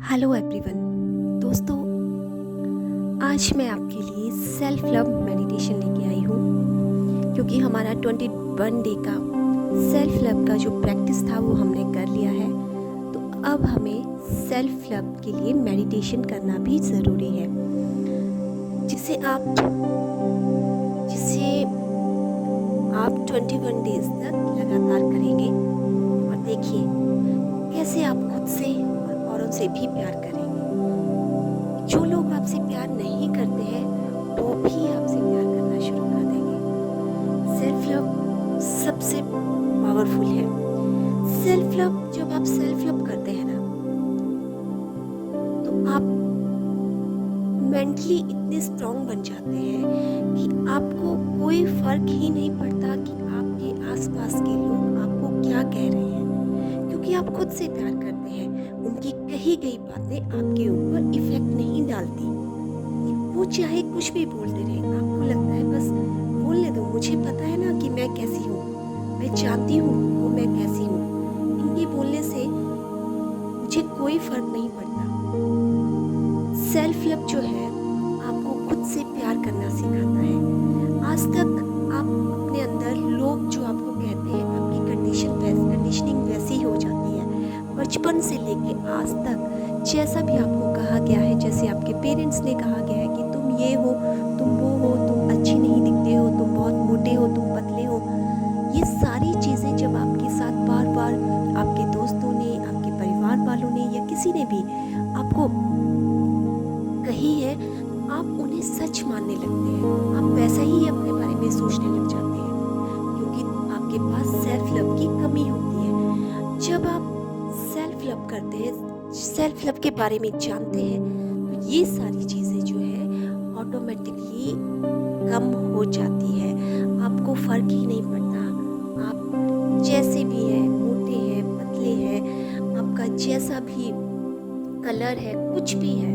Hello everyone. दोस्तों, आज मैं आपके लिए सेल्फ लव मेडिटेशन लेके आई हूँ क्योंकि हमारा 21 डे का सेल्फ लव का जो प्रैक्टिस था वो हमने कर लिया है। तो अब हमें सेल्फ लव के लिए मेडिटेशन करना भी ज़रूरी है, जिसे आप 21 डेज तक लगातार करेंगे और देखिए कैसे आप खुद से और औरों से भी प्यार करेंगे। जो लोग आपसे प्यार नहीं करते हैं वो भी आपसे प्यार करना शुरू कर देंगे। सेल्फ लव सबसे पावरफुल है। सेल्फ लव, जब आप सेल्फ लव करते हैं ना, तो आप मेंटली इतने स्ट्रांग बन जाते हैं कि आपको कोई फर्क ही नहीं पड़ता कि आपके आसपास के लोग आपको क्या कह रहे हैं, क्योंकि आप खुद से प्यार करते हैं। उनकी कही गई बातें आपके ऊपर इफेक्ट नहीं डालती। वो चाहे कुछ भी बोलते रहे, आपको लगता है बस बोलने दो, मुझे पता है ना कि मैं कैसी हूँ, मैं जानती हूँ वो मैं कैसी हूँ। इनके बोलने से मुझे कोई फर्क नहीं पड़ता। सेल्फ लव जो है आपको खुद से प्यार करना सिखाता है। आज तक आप अपने अंदर लोग जो आपको कहते हैं, आपकी कंडीशनिंग वैसी हो जाती है। बचपन से लेके आज तक जैसा भी आपको कहा गया है, जैसे आपके पेरेंट्स ने कहा गया है कि तुम ये हो, तुम वो हो, तुम अच्छी नहीं दिखते हो, तुम बहुत मोटे हो, तुम पतले हो। ये सारी चीज़ें जब आपके साथ बार बार आपके दोस्तों ने, आपके परिवार वालों ने या किसी ने भी आपको कही है, आप उन्हें सच मानने लगते हैं। आप वैसा ही अपने बारे में सोचने लग जाते हैं, क्योंकि आपके पास सेल्फ लव की कमी होती है। जब आप सेल्फ लव करते हैं, सेल्फ लव के बारे में जानते हैं, तो ये सारी चीज़ें जो है ऑटोमेटिकली कम हो जाती है। आपको फ़र्क ही नहीं पड़ता आप जैसे भी हैं, मोटे हैं, पतले हैं, आपका जैसा भी कलर है, कुछ भी है,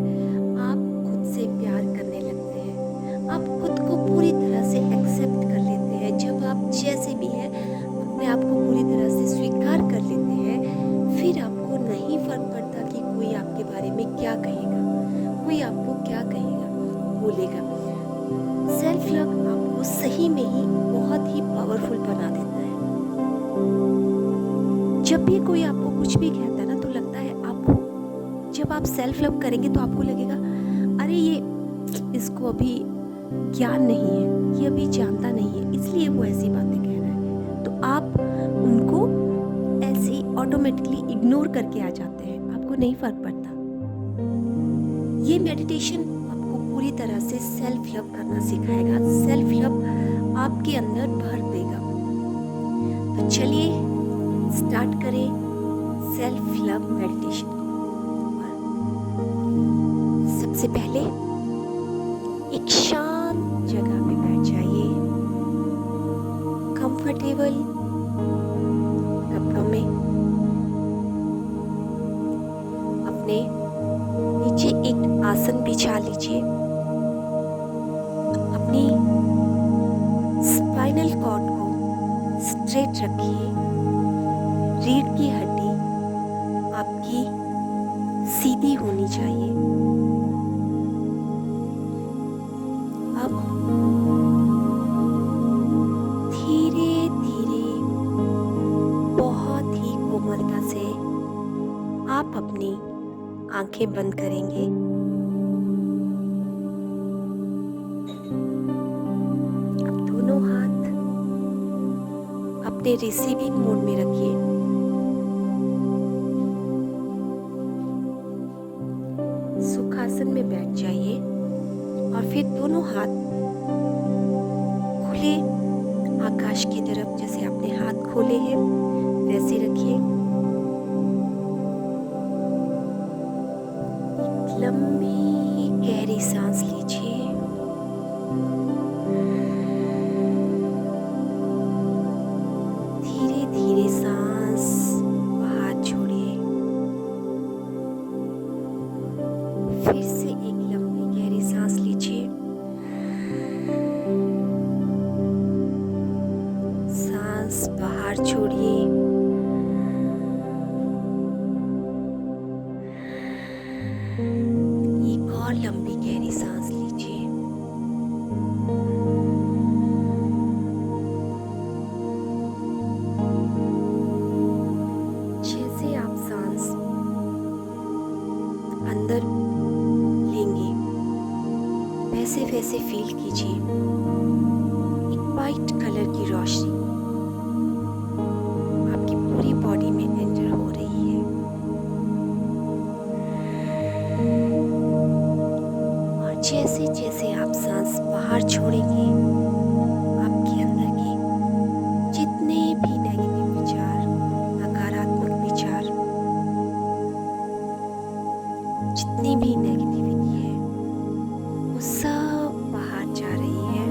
आप खुद से प्यार करने लगते हैं। आप खुद को पूरी तरह से एक्सेप्ट कर लेते हैं। जब आप जैसे भी हैं अपने आप को पूरी तरह से स्वीकार कर लेते हैं, फिर आपको नहीं फ़र्क पड़ता कि कोई आपके बारे में क्या कहेगा, कोई आपको क्या कहेगा, बोलेगा। सेल्फ लव आपको सही में ही बहुत ही पावरफुल बना देता है। जब भी कोई आपको कुछ भी कहता है ना, तो लगता है आपको, जब आप सेल्फ लव करेंगे तो आपको लगेगा अरे ये इसको अभी ज्ञान नहीं है, ये अभी जानता नहीं है, इसलिए वो ऐसी बातें कह रहा है। तो आप उनको ऐसे ऑटोमेटिकली इग्नोर करके आ जाते हैं, आपको नहीं फर्क पड़ता। ये मेडिटेशन आपको पूरी तरह से सेल्फ लव करना सिखाएगा। सेल्फ लव आपके अंदर भर देगा। तो चलिए स्टार्ट करें सेल्फ लव मेडिटेशन। सबसे पहले एक शांत जगह पे बैठ जाइए, कंफर्टेबल कपड़ों में। अपने नीचे एक आसन बिछा लीजिए। अपनी स्पाइनल कॉर्ड को स्ट्रेट रखिए। रीढ़ की हड्डी आपकी सीधी होनी चाहिए। अब धीरे धीरे बहुत ही कोमलता से आप अपनी आंखें बंद करेंगे। अब दोनों हाथ अपने रिसीविंग मोड में रखिए। सुखासन में बैठ जाइए और फिर दोनों हाथ खुले आकाश की तरफ, जैसे आपने हाथ खोले हैं वैसे रखिए। एक लंबी गहरी सांस लीजिए। धीरे धीरे सांस बाहर छोड़िए। फिर से एक लंबी गहरी सांस लीजिए। सांस बाहर छोड़िए। एक और लंबी गहरी सांस लीजिए। जैसे आप सांस अंदर लेंगे वैसे वैसे फील कीजिए एक वाइट कलर की रोशनी आपकी पूरी बॉडी में एंटर हो रही है। और जैसे जैसे आप सांस बाहर छोड़ेंगे आपके अंदर के जितने भी नेगेटिव विचार, नकारात्मक विचार, जितनी भी नेगेटिविटी है वो सब बाहर जा रही है,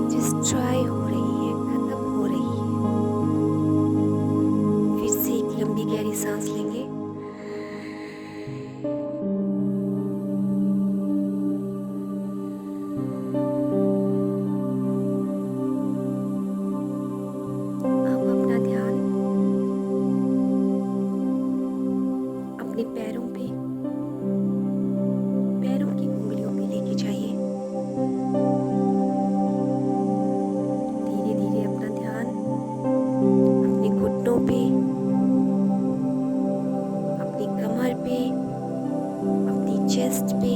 डिस्ट्रॉय हो रही है, खत्म हो रही है। फिर से एक लंबी गहरी सांस लेंगे। अब अपना ध्यान अपने पैरों पे, पैरों की उंगलियों पे लेके जाइए। धीरे धीरे अपना ध्यान अपने घुटनों पे, अपनी कमर पे, अपनी चेस्ट पे,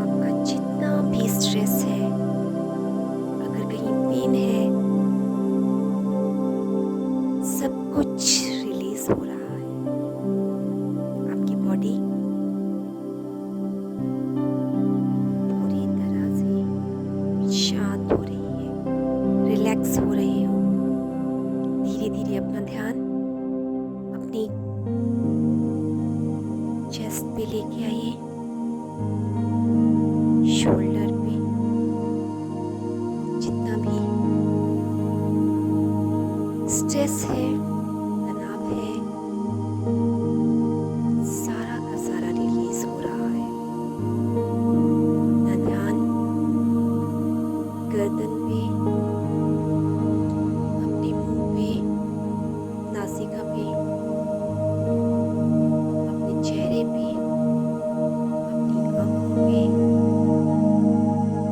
आपका जितना भी स्ट्रेस है, अगर कहीं पेन है, सब कुछ रिलीज हो रहा है। आपकी बॉडी पूरी तरह से शांत हो रही है, रिलैक्स हो रहे हो। धीरे धीरे अपना ध्यान अपनी चेस्ट पे लेके आइए, शोल्डर पे, जितना भी स्ट्रेस है, तनाव है, सारा का सारा रिलीज हो रहा है। अपना ध्यान गर्दन पे, अपने मुंह पे, नासिका पे, अपने चेहरे पे, अपनी आंखों पे,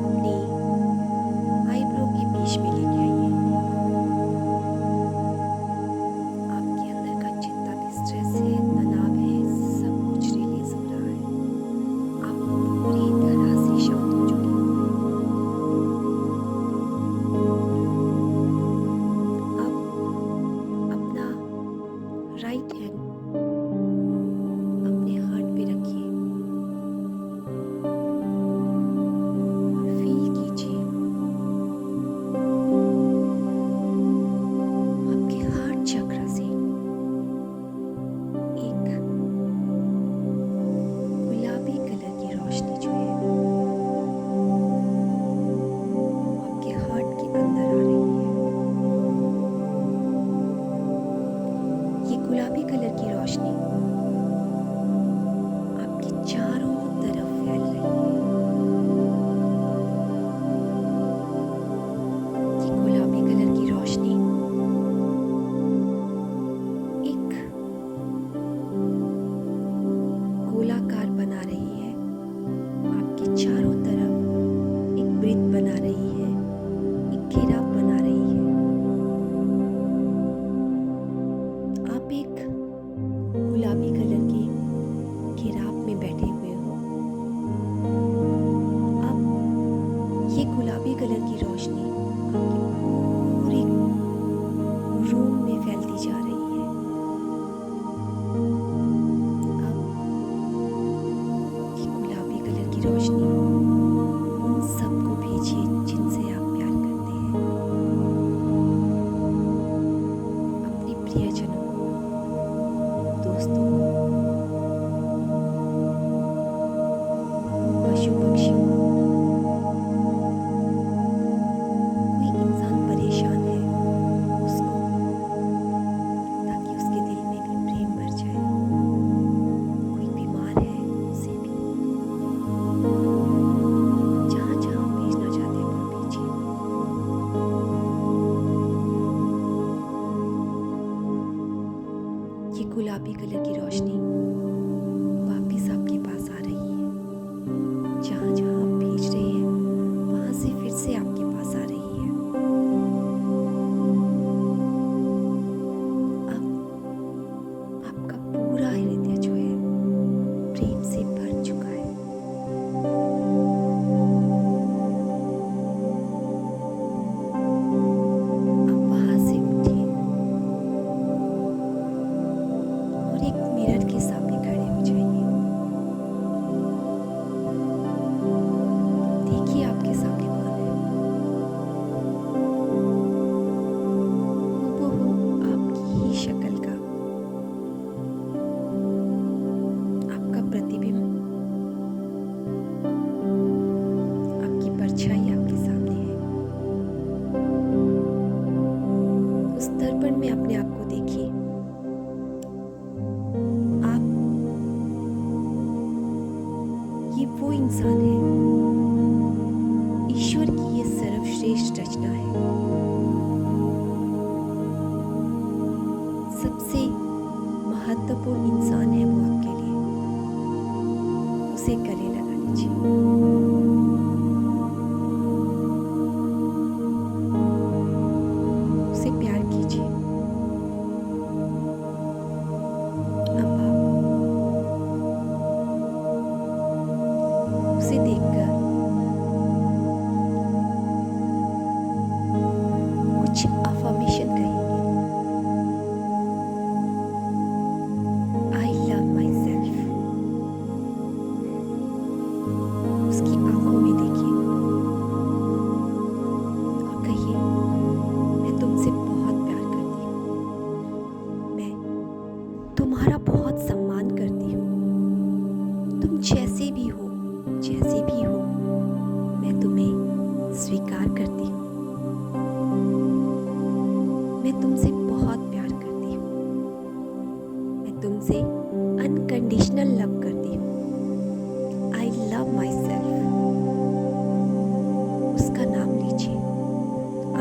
अपनी आईब्रो के बीच में लेके आइए। आपके अंदर का जितना भी स्ट्रेस है, तनाव है, सब कुछ रिलीज हो रहा है। आप पूरी तरह से शांत हो चुके हैं। अब अपना राइट हैंड अपने हार्ट पे रखिए और फील कीजिए आपके हार्ट चक्र से एक गुलाबी कलर की रोशनी जो है आपके हार्ट के अंदर आ रही है। ये गुलाबी कलर की रोशनी आपके चारों तरफ फैल रही है। ये गुलाबी कलर की रोशनी एक गोलाकार बना रही है, आपके चारों तरफ एक वृत्त बना रही है, एक घेराव बना रही है। आप एक गुलाबी कलर के घेराव में बैठे हुए हो। अब ये गुलाबी कलर की रोशनी आपके पूरे रूम में फैलती जा रही है। अब ये गुलाबी कलर की रोशनी उन सबको भेजिए जिनसे आप प्यार करते हैं, अपने प्रियजनों को, दोस्तों को, पशु पक्षियों को। कोई इंसान परेशान है उसको, ताकि उसके दिल में भी प्रेम भर जाए। कोई बीमार है उसे भी, जहाँ जहाँ भेजना चाहते हैं वहाँ भेजिए। ये गुलाबी गुलाबी कलर की रोशनी वापस आपके पास आ रही है। जहाँ जहाँ आप भेज रहे हैं वहाँ से फिर से आपके पास आ रही है। अब आपका पूरा हृदय जो है प्रेम से भर चुका है। अब वहाँ से उठिए और एक मिरर के सामने खड़े हो जाइए। देखिए आपके सामने कौन है। हूबहू आपकी ही शक्ल का आपका प्रतिबिंब, आपकी परछाई आपके सामने है। उस दर्पण में अपने आप को देखिए। आप ये वो इंसान है, ईश्वर की ये सर्वश्रेष्ठ रचना है। सबसे महत्वपूर्ण इंसान है वो आपके लिए। उसे गले लगा लीजिए। उसे प्यार कीजिए। अब आप उसे देखकर कुछ अफर्मेशन कहेंगे। I love my self. उसकी आंखों में देखिए और कहिए, मैं तुमसे बहुत प्यार करती हूँ। मैं तुम्हारा बहुत सम्मान करती हूँ। तुम जैसे भी हो, मैं तुम्हें स्वीकार करती हूँ। मैं तुमसे बहुत प्यार करती हूँ। मैं तुमसे अनकंडीशनल लव करती हूँ। I love my self. उसका नाम लीजिए।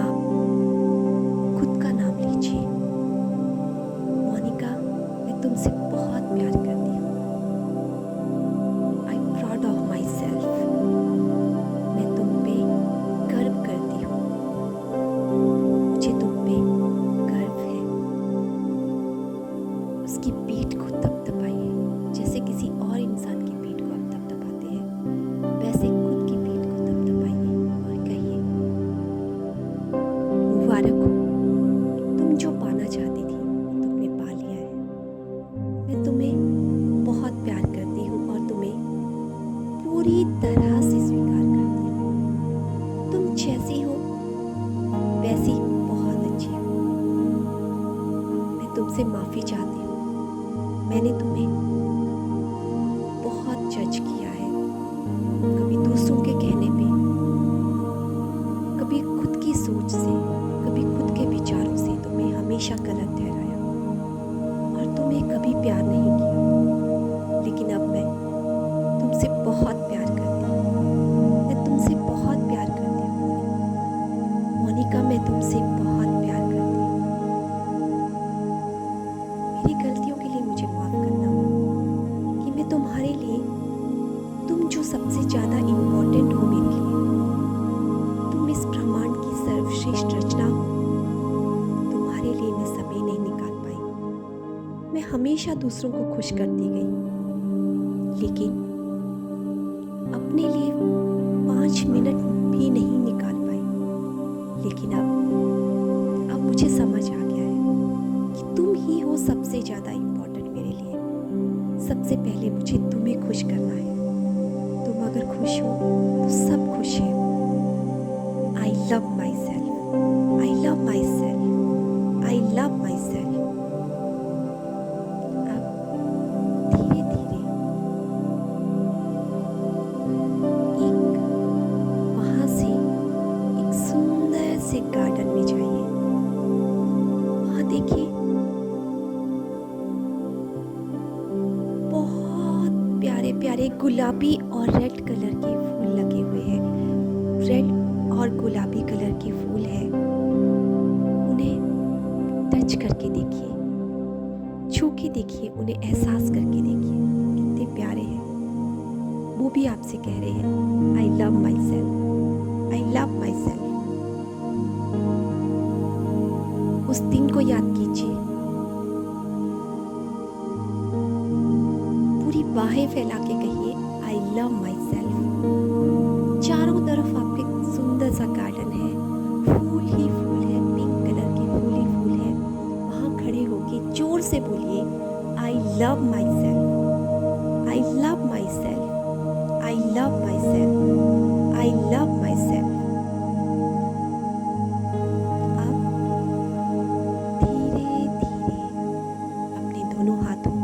आप खुद का नाम लीजिए। मोनिका, मैं तुमसे बहुत प्यार करती हूँ। I am proud of my self. मैं तुम पे गर्व करती हूँ। मुझे तुम पे गर्व है। उसकी पीठ को थपथपाइए। जैसे किसी और इंसान की पीठ को आप थपथपाते हैं, वैसे खुद की पीठ को थपथपाइए और कहिए, मुबारक हो, तुम जो पाना चाहती थी तुमने पा लिया है। मैं तुम्हें बहुत प्यार करती हूँ और तुम्हें पूरी तरह से स्वीकार करती हूँ। तुम जैसी हो वैसी बहुत अच्छी हो। मैं तुमसे माफ़ी चाहती हूँ। मैंने तुम्हें बहुत जज किया है, कभी दूसरों के कहने पे, कभी खुद की सोच से, कभी खुद के विचारों से तुम्हें हमेशा गलत ठहराया और तुम्हें कभी प्यार नहीं किया। लेकिन अब मैं तुमसे बहुत प्यार करती हूँ। मैं तुमसे बहुत प्यार करती हूँ मोनिका। मैं तुमसे बहुत प्यार करती हूँ। मेरी गलतियों के लिए मुझे माफ़ करना कि मैं तुम्हारे लिए, तुम जो सबसे ज़्यादा इम्पोर्टेंट हो मेरे लिए, तुम इस ब्रह्मांड की सर्वश्रेष्ठ रचना हो, तुम्हारे लिए मैं समय नहीं निकाल पाई। मैं हमेशा दूसरों को खुश करती गई, लेकिन अपने लिए 5 मिनट भी नहीं निकाल पाई। लेकिन अब मुझे समझ आ गया है कि तुम ही हो सबसे ज़्यादा इम्पोर्टेंट मेरे लिए। सबसे पहले मुझे तुम्हें खुश करना है। तुम अगर खुश हो तो सब खुश हैं। I love my self. I love my self. I love my self. अब धीरे धीरे एक वहाँ से एक सुंदर से गार्डन में जाइए। वहाँ देखिए बहुत प्यारे प्यारे गुलाबी और रेड कलर के फूल लगे हुए हैं। रेड और गुलाबी कलर के फूल हैं। उन्हें टच करके देखिए। छू के देखिए, उन्हें एहसास करके देखिए कितने प्यारे हैं। वो भी आपसे कह रहे हैं I love my self, I love my self. उस दिन को याद कीजिए, पूरी बाहें फैला के कहिए आई लव माई सेल्फ। चारों तरफ आपके सुंदर सा गार्डन है, फूल ही फूल है, पिंक कलर के फूल ही फूल है। वहाँ खड़े होके जोर से बोलिए I love my self, I love my self, I love my self, I love my self. अब धीरे धीरे अपने दोनों हाथों